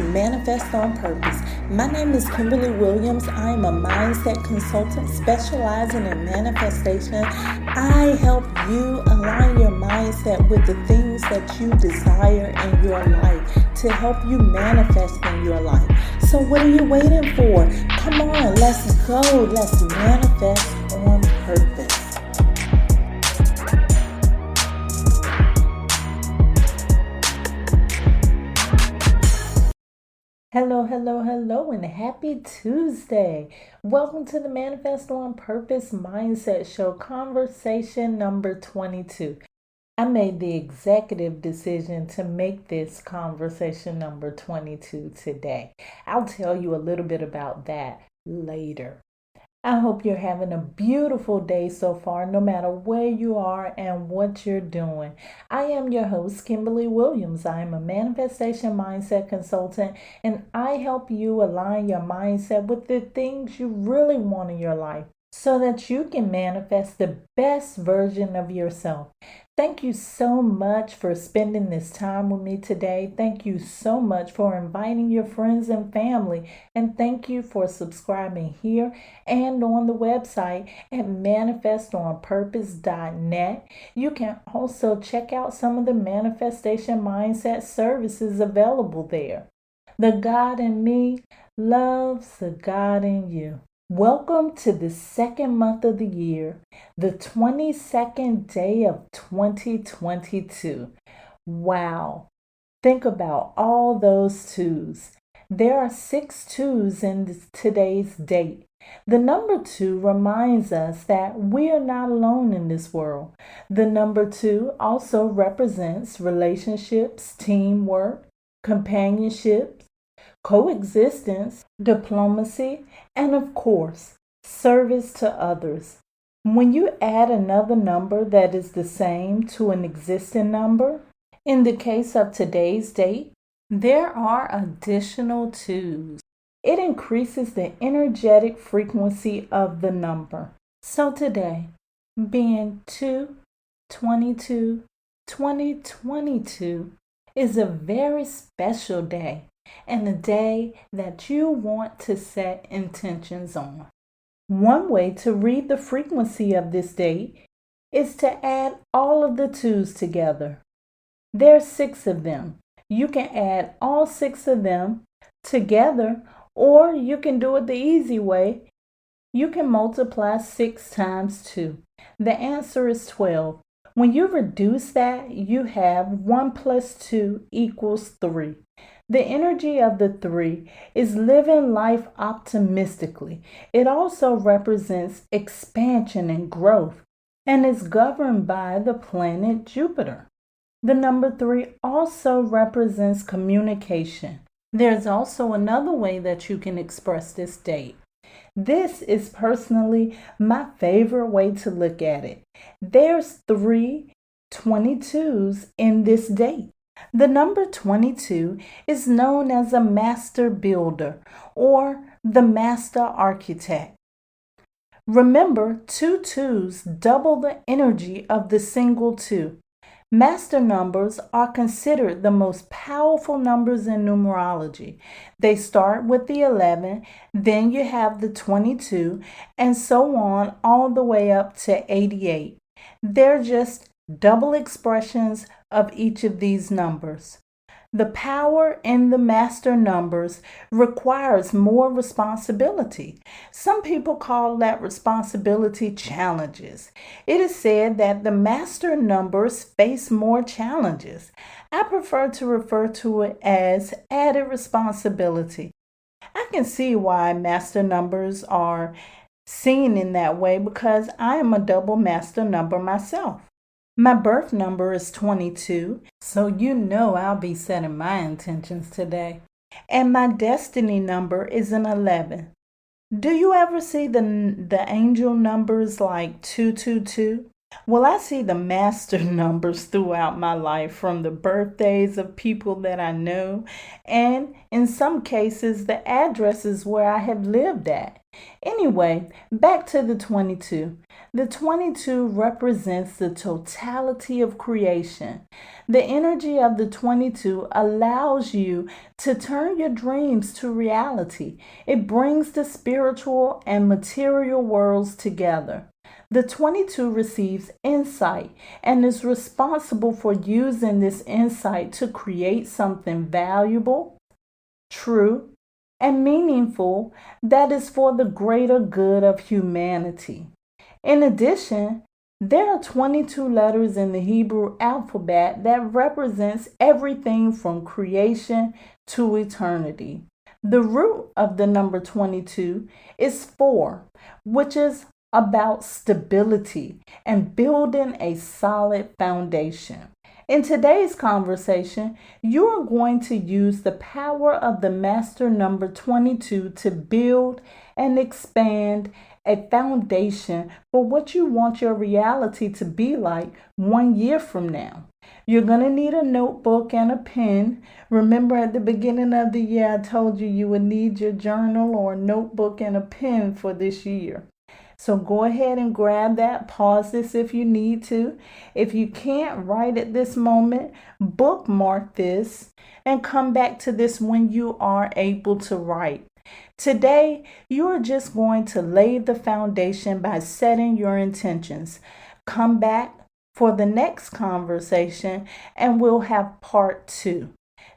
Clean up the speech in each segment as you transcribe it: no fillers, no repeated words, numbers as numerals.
to Manifest on Purpose. My name is Kimberly Williams. I am a mindset consultant specializing in manifestation. I help you align your mindset with the things that you desire in your life to help you manifest in your life. So what are you waiting for? Come on, let's go. Let's manifest on purpose. Hello, and happy Tuesday. Welcome to the Manifest on Purpose Mindset Show, conversation number 22. I made the executive decision to make this conversation number 22 today. I'll tell you a little bit about that later. I hope you're having a beautiful day so far, no matter where you are and what you're doing. I am your host, Kimberly Williams. I am a manifestation mindset consultant, and I help you align your mindset with the things you really want in your life so that you can manifest the best version of yourself. Thank you so much for spending this time with me today. Thank you so much for inviting your friends and family. And thank you for subscribing here and on the website at manifestonpurpose.net. You can also check out some of the manifestation mindset services available there. The God in me loves the God in you. Welcome to the second month of the year, the 22nd day of 2022. Wow. Think about all those twos. There are 6 twos in today's date. The number 2 reminds us that we are not alone in this world. The number 2 also represents relationships, teamwork, companionship, coexistence, diplomacy, and of course, service to others. When you add another number that is the same to an existing number, in the case of today's date, there are additional 2s. It increases the energetic frequency of the number. So today, being 2/22/2022 is a very special day, and a day that you want to set intentions on. One way to read the frequency of this date is to add all of the 2s together. There are 6 of them. You can add all 6 of them together, or you can do it the easy way. You can multiply 6 times 2. The answer is 12. When you reduce that, you have 1 plus 2 equals 3. The energy of the 3 is living life optimistically. It also represents expansion and growth and is governed by the planet Jupiter. The number 3 also represents communication. There's also another way that you can express this date. This is personally my favorite way to look at it. There's 3 22s in this date. The number 22 is known as a master builder or the master architect. Remember, 2 2s double the energy of the single 2. Master numbers are considered the most powerful numbers in numerology. They start with the 11, then you have the 22, and so on all the way up to 88. They're just double expressions of each of these numbers. The power in the master numbers requires more responsibility. Some people call that responsibility challenges. It is said that the master numbers face more challenges. I prefer to refer to it as added responsibility. I can see why master numbers are seen in that way because I am a double master number myself. My birth number is 22, so you know I'll be setting my intentions today. And my destiny number is an 11. Do you ever see the angel numbers like 222? Well, I see the master numbers throughout my life, from the birthdays of people that I know, and in some cases, the addresses where I have lived at. Anyway, back to the 22. The 22 represents the totality of creation. The energy of the 22 allows you to turn your dreams to reality. It brings the spiritual and material worlds together. The 22 receives insight and is responsible for using this insight to create something valuable, true, and meaningful that is for the greater good of humanity. In addition, there are 22 letters in the Hebrew alphabet that represents everything from creation to eternity. The root of the number 22 is 4, which is about stability and building a solid foundation. In today's conversation, you are going to use the power of the master number 22 to build and expand a foundation for what you want your reality to be like 1 year from now. You're going to need a notebook and a pen. Remember, at the beginning of the year, I told you you would need your journal or a notebook and a pen for this year. So go ahead and grab that. Pause this if you need to. If you can't write at this moment, bookmark this and come back to this when you are able to write. Today, you are just going to lay the foundation by setting your intentions. Come back for the next conversation and we'll have part 2.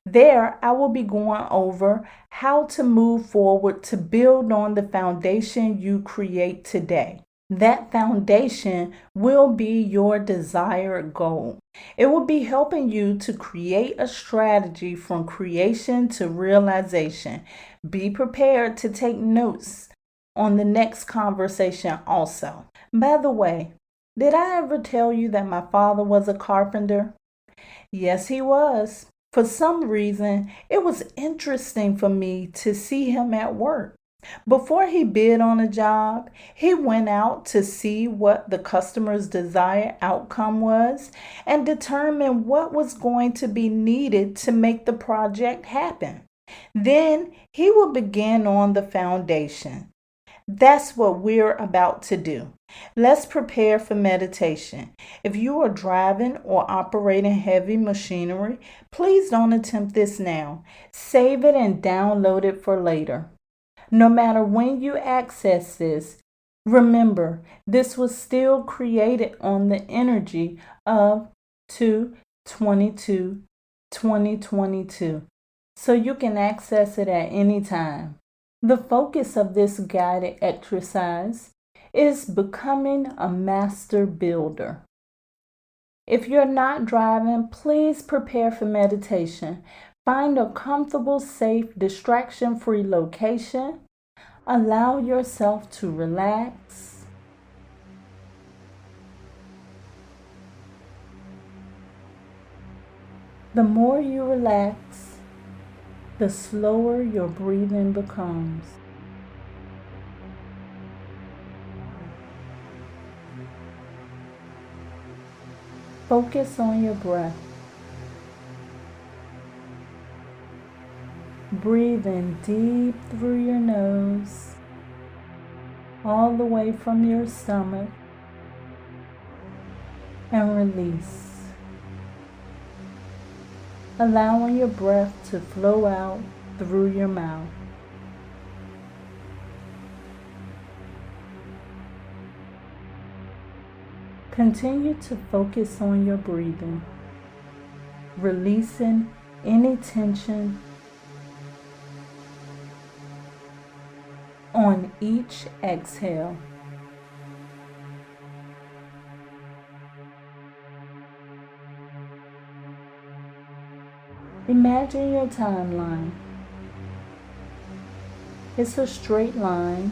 There, I will be going over how to move forward to build on the foundation you create today. That foundation will be your desired goal. It will be helping you to create a strategy from creation to realization. Be prepared to take notes on the next conversation also. By the way, did I ever tell you that my father was a carpenter? Yes, he was. For some reason, it was interesting for me to see him at work. Before he bid on a job, he went out to see what the customer's desired outcome was and determine what was going to be needed to make the project happen. Then he will begin on the foundation. That's what we're about to do. Let's prepare for meditation. If you are driving or operating heavy machinery, please don't attempt this now. Save it and download it for later. No matter when you access this, remember this was still created on the energy of 2/22/2022, so you can access it at any time. The focus of this guided exercise is becoming a master builder. If you're not driving, please prepare for meditation. Find a comfortable, safe, distraction-free location. Allow yourself to relax. The more you relax, the slower your breathing becomes. Focus on your breath. Breathe in deep through your nose, all the way from your stomach, and release. Allowing your breath to flow out through your mouth. Continue to focus on your breathing, releasing any tension on each exhale. Imagine your timeline. It's a straight line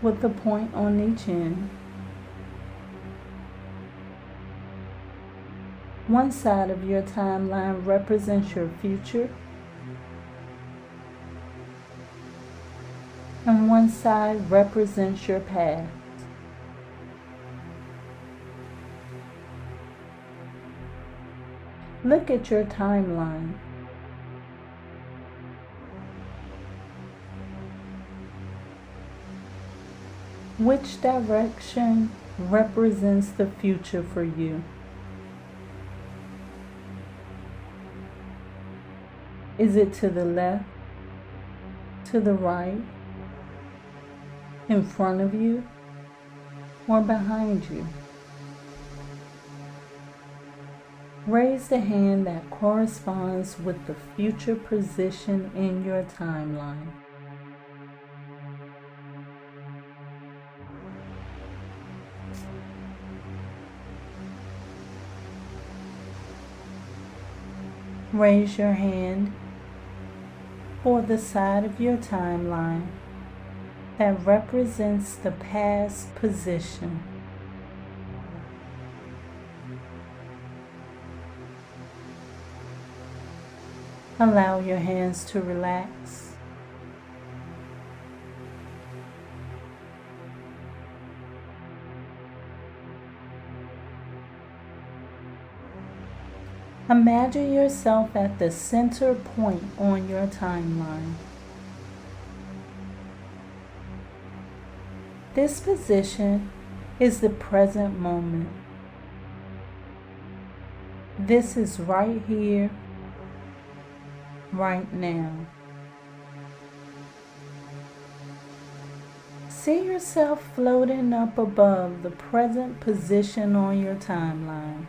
with a point on each end. One side of your timeline represents your future, and one side represents your past. Look at your timeline. Which direction represents the future for you? Is it to the left, to the right, in front of you, or behind you? Raise the hand that corresponds with the future position in your timeline. Raise your hand for the side of your timeline that represents the past position. Allow your hands to relax. Imagine yourself at the center point on your timeline. This position is the present moment. This is right here, right now. See yourself floating up above the present position on your timeline.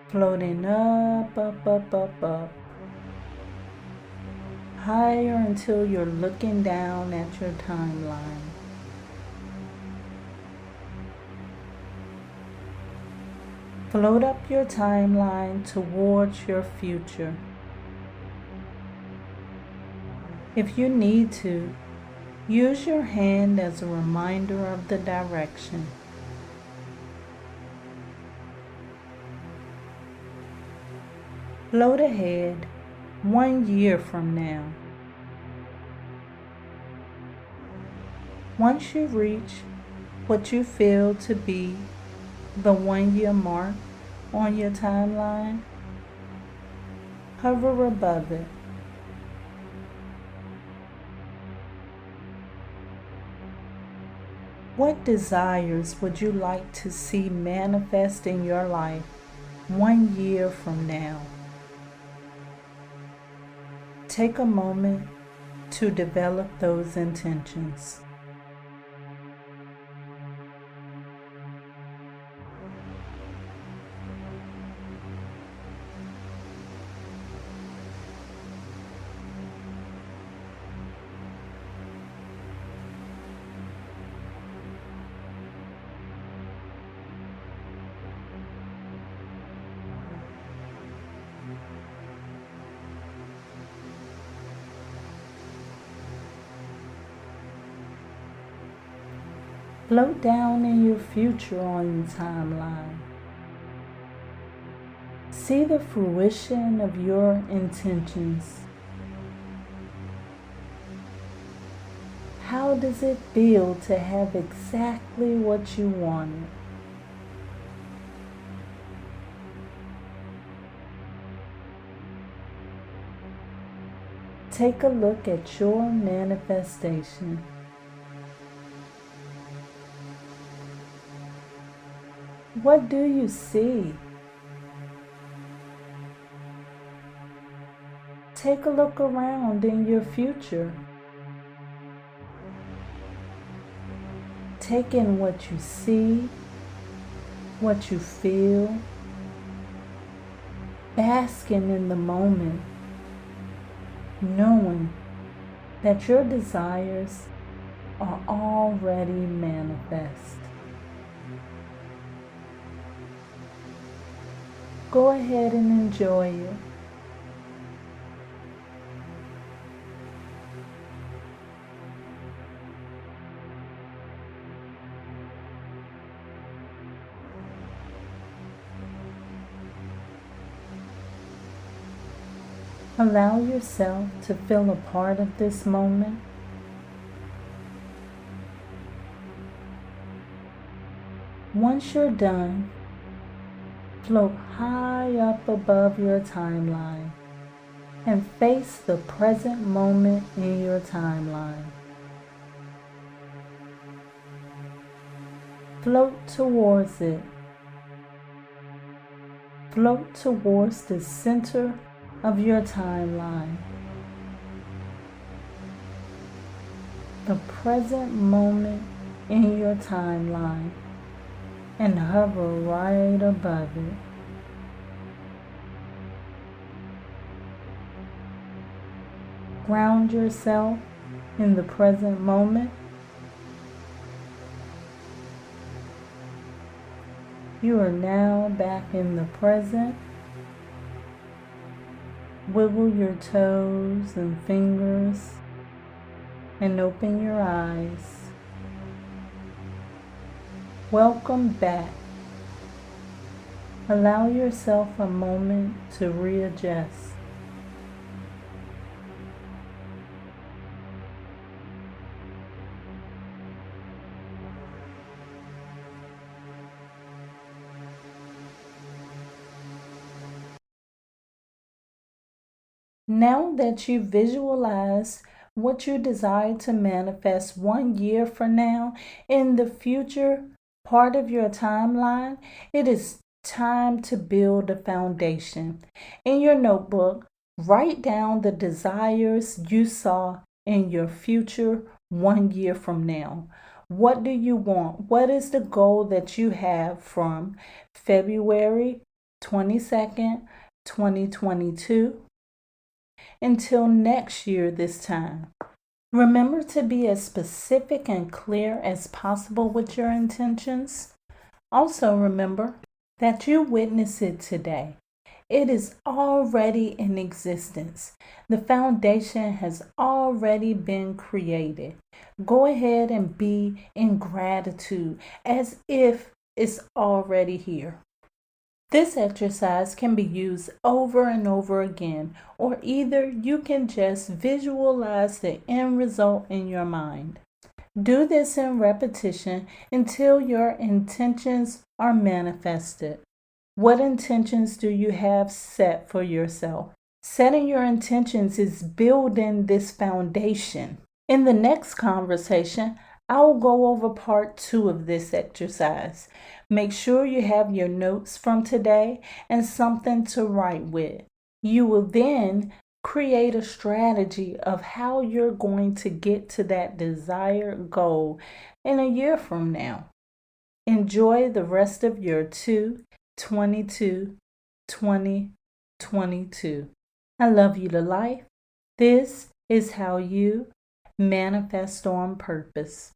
Floating up, up, up, up, up. Higher until you're looking down at your timeline. Float up your timeline towards your future. If you need to, use your hand as a reminder of the direction. Float ahead 1 year from now. Once you reach what you feel to be the 1 year mark on your timeline, hover above it. What desires would you like to see manifest in your life 1 year from now? Take a moment to develop those intentions. Float down in your future on your timeline. See the fruition of your intentions. How does it feel to have exactly what you wanted? Take a look at your manifestation. What do you see? Take a look around in your future. Take in what you see, what you feel, basking in the moment, knowing that your desires are already manifest. Go ahead and enjoy it. Allow yourself to feel a part of this moment. Once you're done, Float high up above your timeline and face the present moment in your timeline. Float towards it. Float towards the center of your timeline. The present moment in your timeline, and hover right above it. Ground yourself in the present moment. You are now back in the present. Wiggle your toes and fingers and open your eyes. Welcome back. Allow yourself a moment to readjust. Now that you visualize what you desire to manifest 1 year from now in the future part of your timeline, it is time to build a foundation. In your notebook, write down the desires you saw in your future 1 year from now. What do you want? What is the goal that you have from February 22nd, 2022? Until next year this time. Remember to be as specific and clear as possible with your intentions. Also remember that you witness it today. It is already in existence. The foundation has already been created. Go ahead and be in gratitude as if it's already here. This exercise can be used over and over again, or either you can just visualize the end result in your mind. Do this in repetition until your intentions are manifested. What intentions do you have set for yourself? Setting your intentions is building this foundation. In the next conversation, I will go over part 2 of this exercise. Make sure you have your notes from today and something to write with. You will then create a strategy of how you're going to get to that desired goal in a year from now. Enjoy the rest of your 2022. I love you to life. This is how you manifest on purpose.